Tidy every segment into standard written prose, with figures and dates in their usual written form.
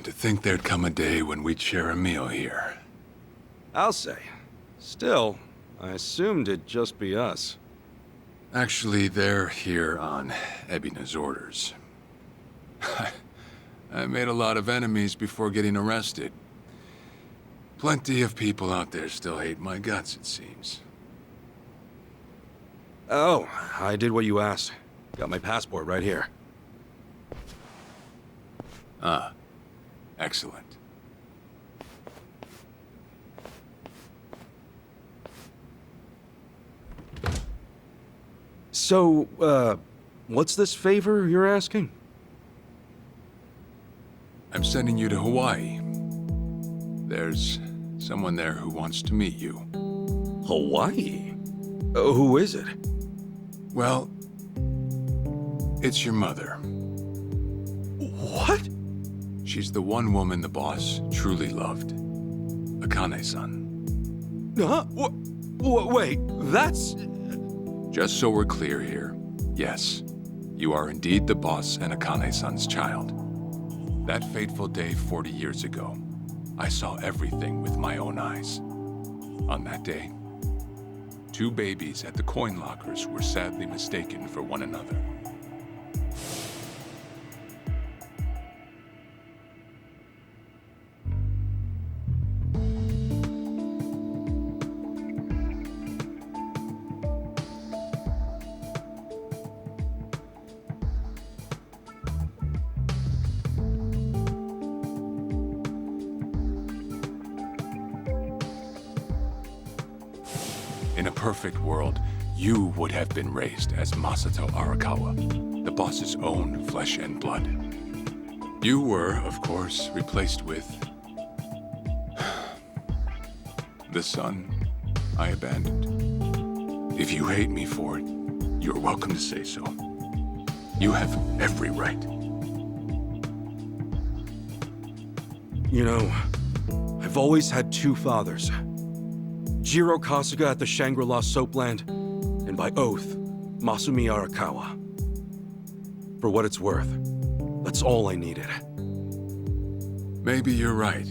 To think there'd come a day when we'd share a meal here. I'll say. Still, I assumed it'd just be us. Actually, they're here on Ebina's orders. I made a lot of enemies before getting arrested. Plenty of people out there still hate my guts, it seems. Oh, I did what you asked. Got my passport right here. Ah, excellent. So, what's this favor you're asking? I'm sending you to Hawaii. There's someone there who wants to meet you. Hawaii? Who is it? Well, it's your mother. What? She's the one woman the boss truly loved. Akane-san. Huh? Wait, that's... Just so we're clear here, yes, you are indeed the boss and Akane-san's child. That fateful day 40 years ago, I saw everything with my own eyes. On that day, 2 babies at the coin lockers were sadly mistaken for one another. In a perfect world, you would have been raised as Masato Arakawa, the boss's own flesh and blood. You were, of course, replaced with... the son I abandoned. If you hate me for it, you're welcome to say so. You have every right. You know, I've always had 2 fathers. Jiro Kasuga at the Shangri-La Soapland, and by oath, Masumi Arakawa. For what it's worth, that's all I needed. Maybe you're right.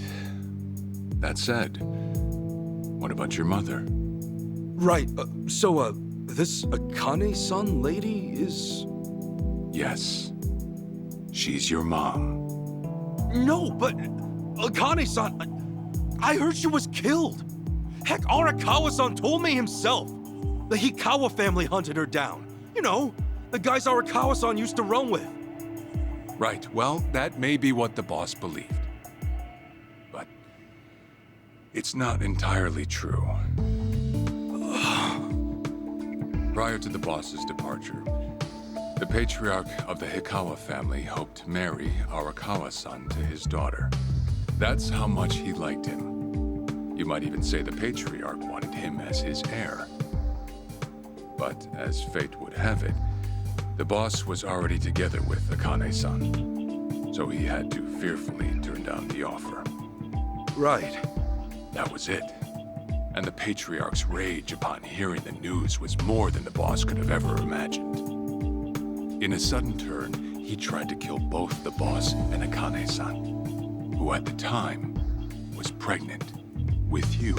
That said, what about your mother? Right, so, this Akane-san lady is... Yes. She's your mom. No, but... Akane-san... I heard she was killed! Heck, Arakawa-san told me himself! The Hikawa family hunted her down. You know, the guys Arakawa-san used to run with. Right, well, that may be what the boss believed. But... it's not entirely true. Prior to the boss's departure, the patriarch of the Hikawa family hoped to marry Arakawa-san to his daughter. That's how much he liked him. You might even say the patriarch wanted him as his heir. But as fate would have it, the boss was already together with Akane-san, so he had to fearfully turn down the offer. Right. That was it. And the patriarch's rage upon hearing the news was more than the boss could have ever imagined. In a sudden turn, he tried to kill both the boss and Akane-san, who at the time was pregnant with you.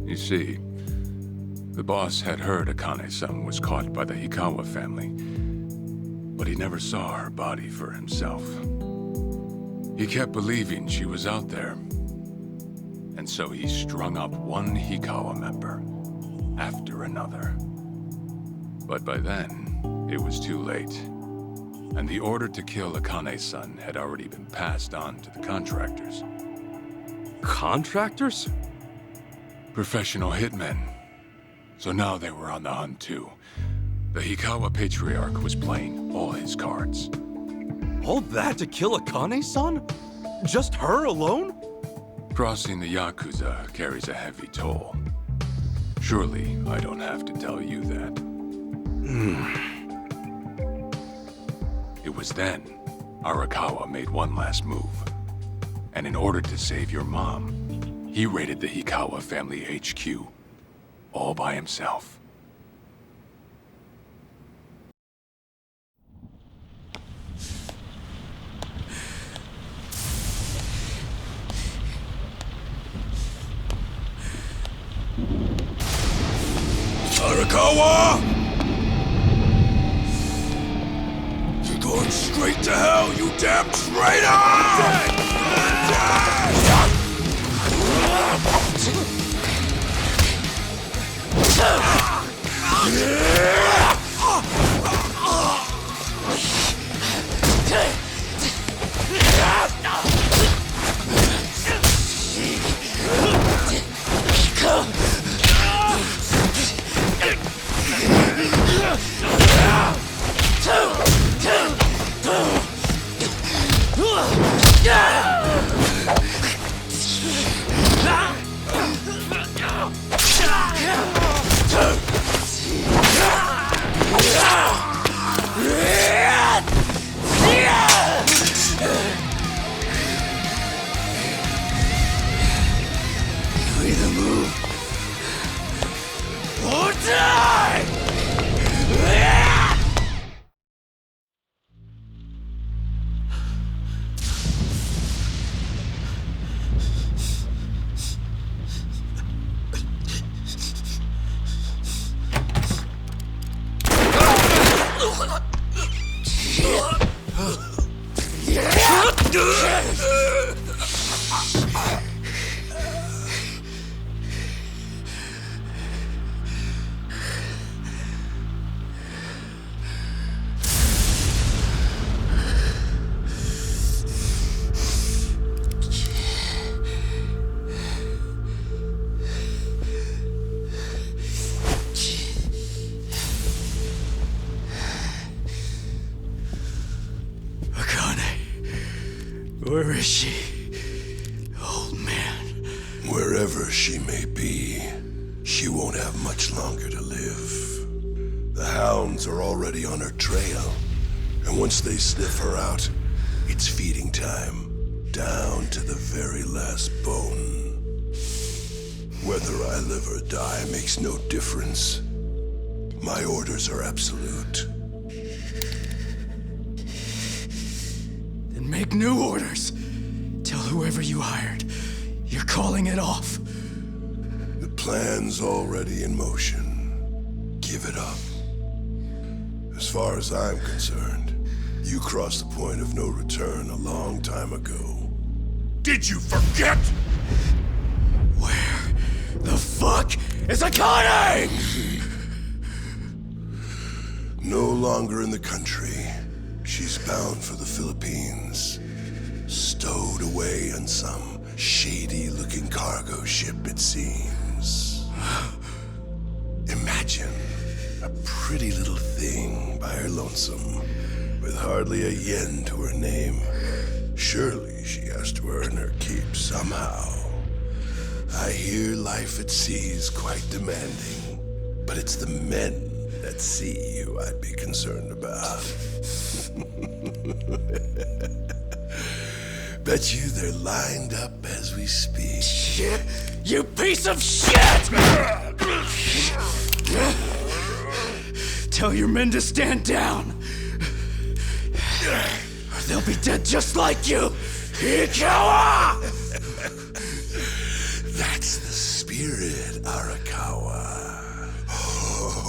You see, the boss had heard Akane-san was caught by the Hikawa family, but he never saw her body for himself. He kept believing she was out there, and so he strung up one Hikawa member after another. But by then, it was too late, and the order to kill Akane-san had already been passed on to the contractors. Contractors? Professional hitmen. So now they were on the hunt too. The Hikawa patriarch was playing all his cards. All that to kill Akane-san? Just her alone? Crossing the Yakuza carries a heavy toll. Surely I don't have to tell you that. It was then Arakawa made one last move. And in order to save your mom, He raided the Hikawa family HQ, all by himself. Arakawa! You're going straight to hell, you damn traitor! You either move or die! Where is she? Old man. Wherever she may be, she won't have much longer to live. The hounds are already on her trail, and once they sniff her out, it's feeding time, down to the very last bone. Whether I live or die makes no difference. My orders are absolute. Then make new orders. Tell whoever you hired, you're calling it off. The plan's already in motion. Give it up. As far as I'm concerned, you crossed the point of no return a long time ago. Did you forget? Where the fuck is Akane? No longer in the country. She's bound for the Philippines. Stowed away on some shady-looking cargo ship, it seems. Imagine a pretty little thing by her lonesome, with hardly a yen to her name. Surely she has to earn her keep somehow. I hear life at sea is quite demanding, but it's the men at sea who I'd be concerned about. Bet you they're lined up as we speak. Shit! You piece of shit! Tell your men to stand down, or they'll be dead just like you! Hikawa! That's the spirit, Arakawa.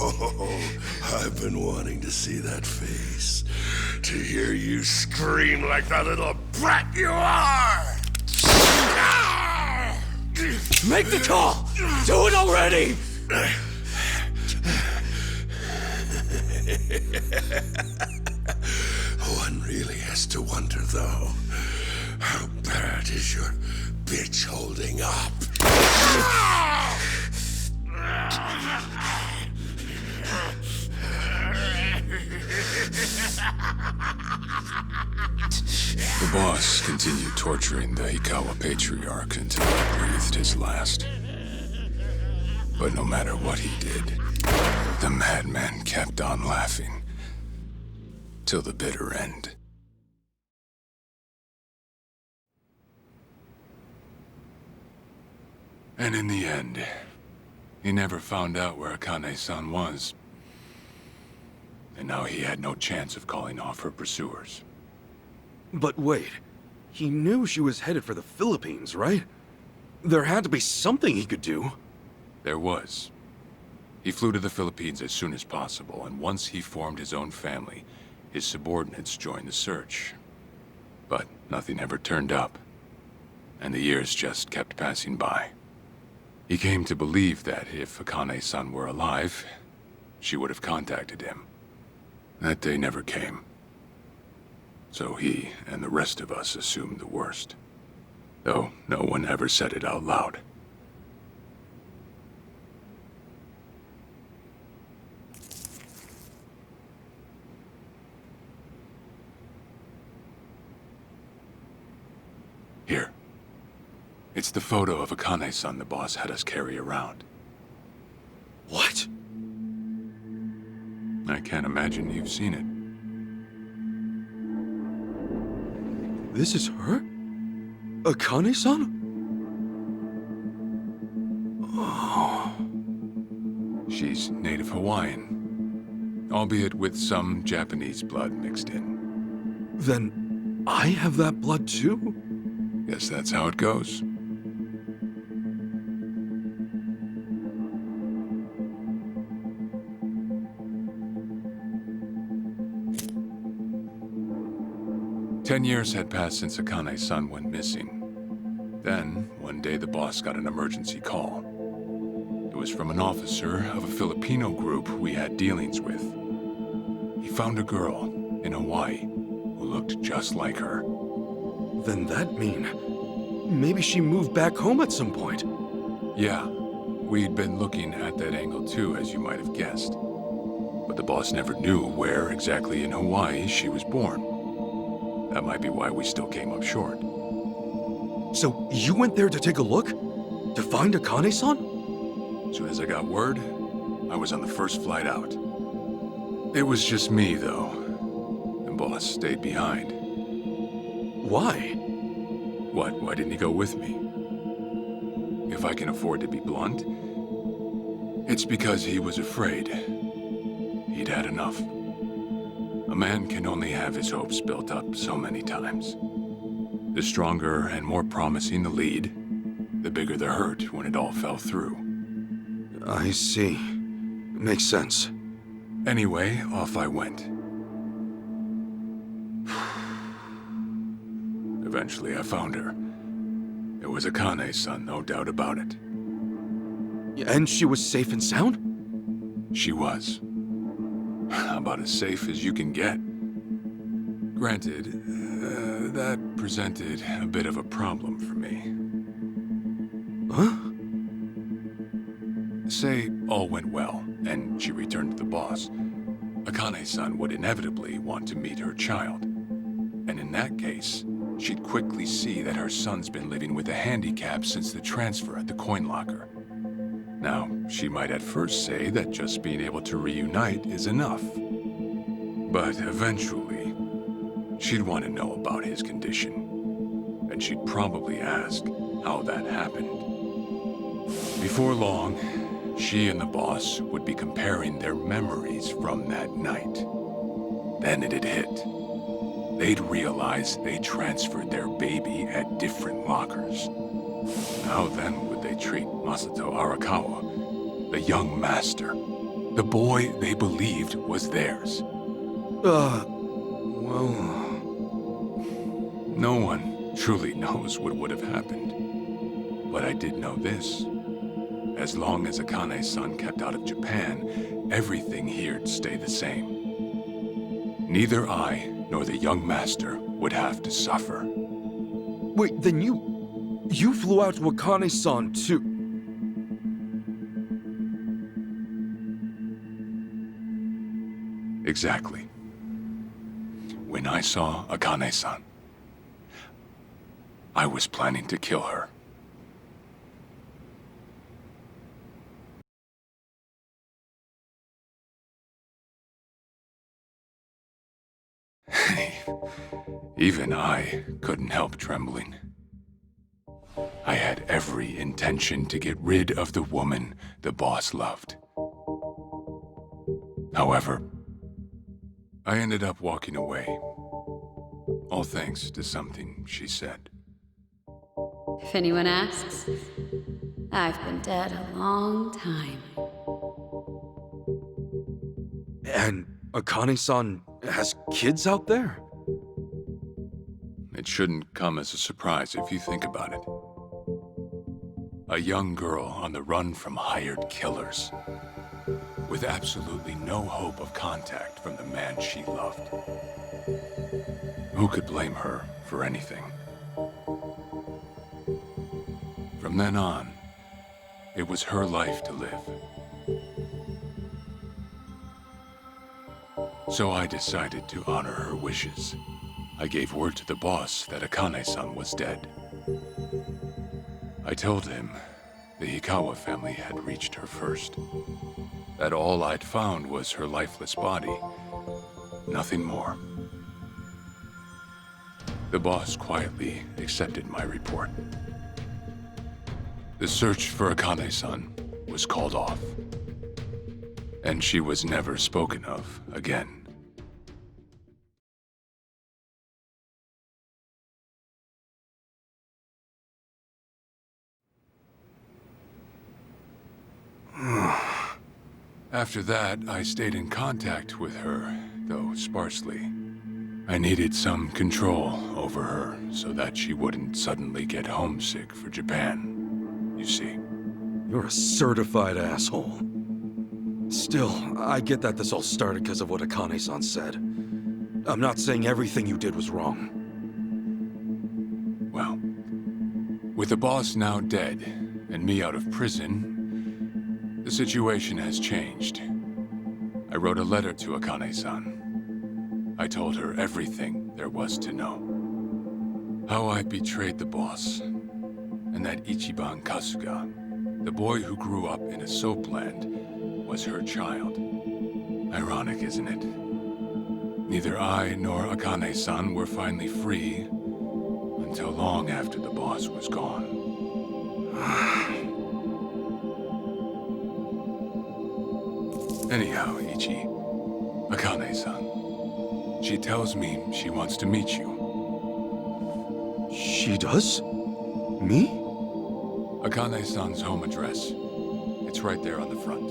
Oh, I've been wanting to see that face. To hear you scream like the little brat you are! Make the call! Do it already! One really has to wonder, though, how bad is your bitch holding up? The boss continued torturing the Hikawa patriarch until he breathed his last. But no matter what he did, the madman kept on laughing. Till the bitter end. And in the end, he never found out where Akane-san was. And now he had no chance of calling off her pursuers. But wait, he knew she was headed for the Philippines, right? There had to be something he could do. There was. He flew to the Philippines as soon as possible, and once he formed his own family, his subordinates joined the search. But nothing ever turned up, and the years just kept passing by. He came to believe that if Akane-san were alive, she would have contacted him. That day never came. So he and the rest of us assumed the worst, though no one ever said it out loud. Here. It's the photo of Akane-san the boss had us carry around. What? I can't imagine you've seen it. This is her? Akane-san? She's native Hawaiian, albeit with some Japanese blood mixed in. Then I have that blood too? Guess that's how it goes. Ten years had passed since Akane-san went missing. Then, one day the boss got an emergency call. It was from an officer of a Filipino group we had dealings with. He found a girl in Hawaii who looked just like her. Then that mean maybe she moved back home at some point. Yeah, we'd been looking at that angle too, as you might have guessed. But the boss never knew where exactly in Hawaii she was born. That might be why we still came up short. So you went there to take a look? To find Akane-san? As soon as I got word, I was on the first flight out. It was just me, though. The boss stayed behind. Why? What? Why didn't he go with me? If I can afford to be blunt, it's because he was afraid. He'd had enough. A man can only have his hopes built up so many times. The stronger and more promising the lead, the bigger the hurt when it all fell through. I see. Makes sense. Anyway, off I went. Eventually I found her. It was Akane-san, no doubt about it. And she was safe and sound? She was. About as safe as you can get. Granted, that presented a bit of a problem for me. Huh? Say all went well, and she returned to the boss. Akane-san would inevitably want to meet her child. And in that case, she'd quickly see that her son's been living with a handicap since the transfer at the coin locker. Now, she might at first say that just being able to reunite is enough. But eventually, she'd want to know about his condition. And she'd probably ask how that happened. Before long, she and the boss would be comparing their memories from that night. Then it'd hit. They'd realize they transferred their baby at different lockers. How then would they treat Masumi Arakawa, the young master, the boy they believed was theirs? Well... No one truly knows what would have happened. But I did know this. As long as Akane-san kept out of Japan, everything here'd stay the same. Neither I nor the young master would have to suffer. Wait, then you flew out to Akane-san too? Exactly. When I saw Akane-san, I was planning to kill her. Even I couldn't help trembling. I I had every intention to get rid of the woman the boss loved. However, I ended up walking away, all thanks to something she said. If anyone asks, I've been dead a long time. And Akane-san has kids out there? It shouldn't come as a surprise if you think about it. A young girl on the run from hired killers, with absolutely no hope of contact from the man she loved. Who could blame her for anything? From then on, it was her life to live. So I decided to honor her wishes. I gave word to the boss that Akane-san was dead. I told him the Hikawa family had reached her first. That all I'd found was her lifeless body. Nothing more. The boss quietly accepted my report. The search for Akane-san was called off, and she was never spoken of again. After that, I stayed in contact with her, though sparsely. I needed some control over her so that she wouldn't suddenly get homesick for Japan, you see. You're a certified asshole. Still, I get that this all started because of what Akane-san said. I'm not saying everything you did was wrong. Well, with the boss now dead and me out of prison, the situation has changed. I wrote a letter to Akane-san. I told her everything there was to know. How I betrayed the boss, and that Ichiban Kasuga, the boy who grew up in a soapland, was her child. Ironic, isn't it? Neither I nor Akane-san were finally free until long after the boss was gone. Anyhow, Ichi, Akane-san, she tells me she wants to meet you. She does? Me? Akane-san's home address. It's right there on the front.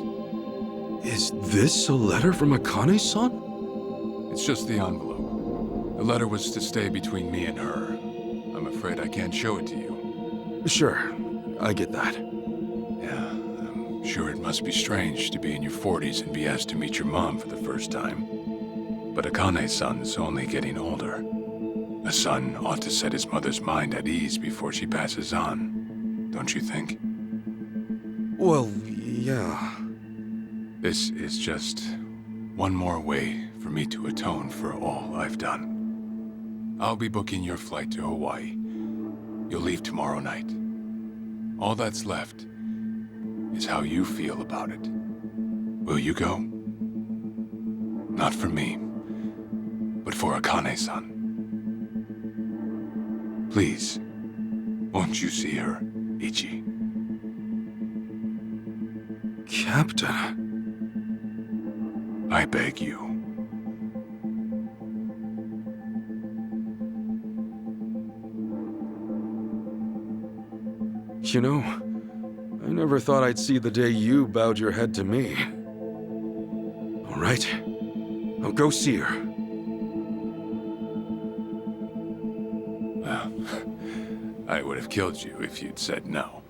Is this a letter from Akane-san? It's just the envelope. The letter was to stay between me and her. I'm afraid I can't show it to you. Sure, I get that. Yeah, I'm sure it must be strange to be in your 40s and be asked to meet your mom for the first time. But Akane-san's only getting older. A son ought to set his mother's mind at ease before she passes on, don't you think? Well, yeah. This is just one more way for me to atone for all I've done. I'll be booking your flight to Hawaii. You'll leave tomorrow night. All that's left is how you feel about it. Will you go? Not for me, but for Akane-san. Please, won't you see her, Ichi? Captain. I beg you. You know, I never thought I'd see the day you bowed your head to me. All right, I'll go see her. Well, I would have killed you if you'd said no.